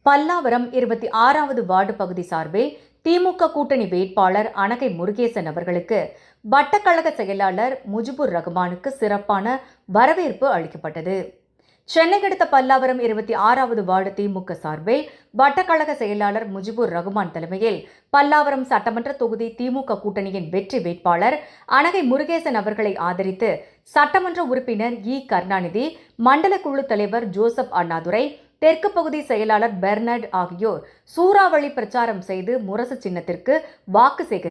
Pallavaram 26வது ward பகுதி சார்பில் திமுக கூட்டணி வேட்பாளர் அனகை முருகேசன் அவர்களுக்கு வட்டக்கழக செயலாளர் முஜிபுர் ரகுமானுக்கு சிறப்பான வரவேற்பு அளிக்கப்பட்டது. சென்னை அடுத்த பல்லாவரம் 26வது வார்டு திமுக சார்பில் வட்டக்கழக செயலாளர் முஜிபுர் ரகுமான் தலைமையில் பல்லாவரம் சட்டமன்ற தொகுதி திமுக கூட்டணியின் வெற்றி வேட்பாளர் அனகை முருகேசன் அவர்களை ஆதரித்து சட்டமன்ற உறுப்பினர் கருணாநிதி, மண்டல குழு தலைவர் ஜோசப் அண்ணாதுரை, தெற்கு பகுதி செயலாளர் பெர்னர்ட் ஆகியோர் சூறாவளி பிரச்சாரம் செய்து முரசு சின்னத்திற்கு வாக்கு சேகரித்தனர்.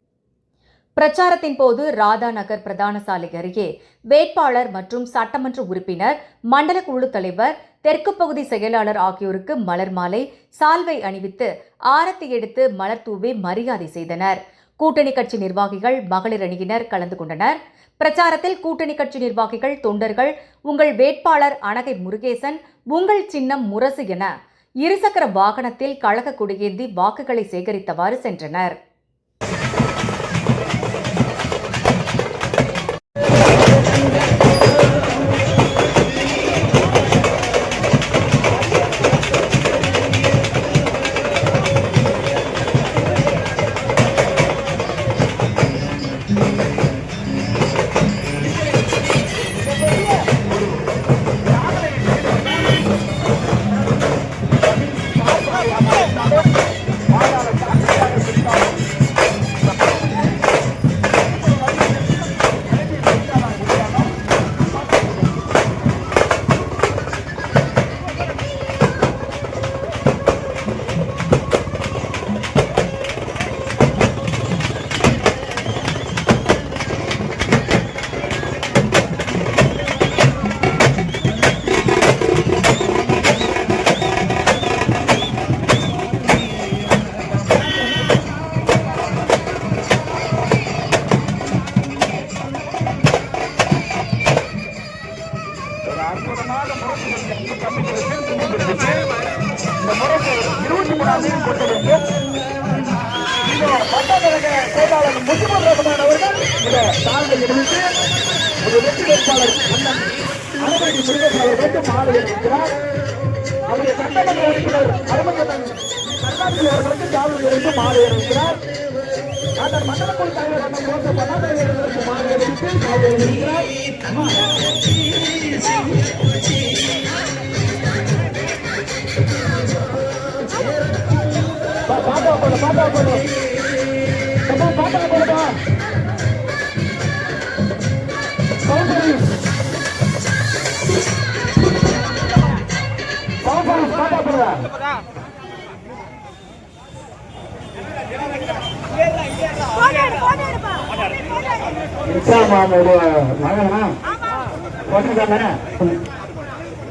பிரச்சாரத்தின் போது ராதா நகர் பிரதான சாலை அருகே வேட்பாளர் மற்றும் சட்டமன்ற உறுப்பினர், மண்டல குழு தலைவர், தெற்கு பகுதி செயலாளர் ஆகியோருக்கு மலர் மாலை, சால்வை அணிவித்து ஆரத்தி எடுத்து மலர் தூவி மரியாதை செய்தனர். கூட்டணி கட்சி நிர்வாகிகள், மகளிர் அணியினர் கலந்து கொண்டனர். பிரச்சாரத்தில் கூட்டணி கட்சி நிர்வாகிகள், தொண்டர்கள் உங்கள் வேட்பாளர் அனகை முருகேசன், உங்கள் சின்னம் முரசு என இருசக்கர வாகனத்தில் கழக கொடியேந்தி வாக்குகளை சேகரித்தவாறு சென்றனர். இந்த முறைக்கு 23ஆம் தேதி போட்டிருக்கு. இந்த வட்டக்கழக செயலாளர் முஜிபுர் ரகுமான் அவர்கள் இந்த சால்வை அறிவித்து ஒரு வெற்றி வேட்பாளர் அண்ணன் அனகை முருகேசன் அவர்களுக்கு மாலை அணிவிக்கிறார். அவருடைய சட்டமன்ற உறுப்பினர் அருமகன் கருணாநிதி அவர்களுக்கு சால்வை அறிவித்து மாலை அணிவிக்கிறார். அண்ணன் மண்டல குழு தலைவர் அண்ணன் ஜோசப் அண்ணாதுரை அவர்களுக்கு மாலை அணிவித்து சால்வை அணிவிக்கிறார். பாட்டா போடுப்பா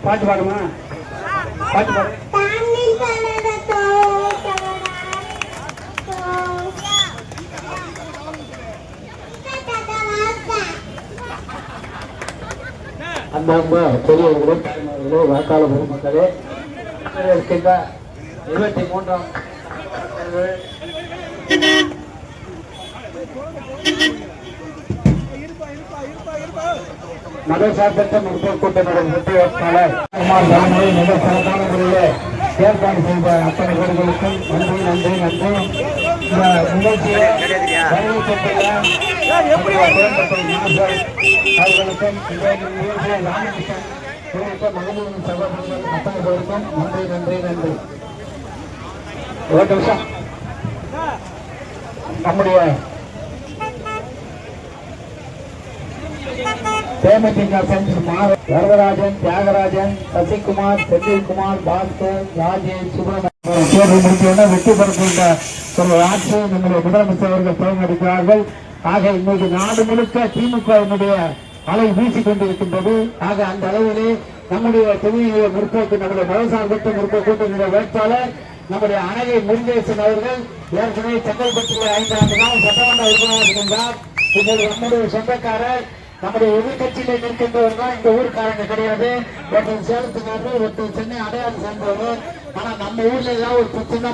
பாட்டு பாடுமா? பாட்டு பாடு. அன்பார்ந்த பெரியவர்களே, தாய்மார்களே, வாக்காள பொதுமக்களே, இருக்கின்ற 23ஆம் மதசார்பற்ற முற்போக்கு கூட்டணியின் வெற்றி வேட்பாளர் குமார் தலைமையை மிக சிறப்பான முறையில் ஏற்பாடு செய்த அத்தனை பேர்களுக்கும் நன்றி நன்றி நன்றி. இந்த நிகழ்ச்சியை வரவேற்றுள்ள அவர்களுக்கும் ராமகிருஷ்ணன் உள்ளிட்ட மகளிரின் சகோதரர்கள் அத்தனை பேருக்கும் நன்றி நன்றி நன்றி. ஒரு நிமிஷம் நம்முடைய தேமுதிக வரதராஜன், தியாகராஜன், சசிகுமார், செந்தில்குமார், பாஸ்கர், ராஜேஷ், சுப்பிரமணியன் தேர்தல் முடித்துள்ள வெற்றி பெறுகின்ற ஒரு ஆட்சி நம்முடைய முதலமைச்சர் அவர்கள் தேர்ந்தெடுக்கிறார்கள். ஆக இன்னைக்கு நாடு முழுக்க திமுகவினுடைய அலை வீசிக் கொண்டிருக்கின்றது. ஆக அந்த அளவிலே நம்முடைய தொகுதியிலே முற்போக்கு, நம்முடைய மதசார்பற்ற முற்போக்கு கூட்டணியுடைய வேட்பாளர் நம்முடைய அனகை முருகேசன் அவர்கள் ஏற்கனவே செங்கல்பட்டில் 5 ஆண்டு காலம் சட்டமன்ற உறுப்பினராக இருக்கின்றார். இப்போது நம்முடைய சொந்தக்காரர், நம்முடைய எதிர்கட்சியில நிற்கின்றவர் தான் இந்த ஊருக்காரங்க கிடையாது. ஒருத்தர் சேலத்துக்காரர், ஒருத்தர் சென்னை அடையாளம் சேர்ந்தவர். ஆனா நம்ம ஊர்ல எல்லாம் ஒரு பிரச்சனை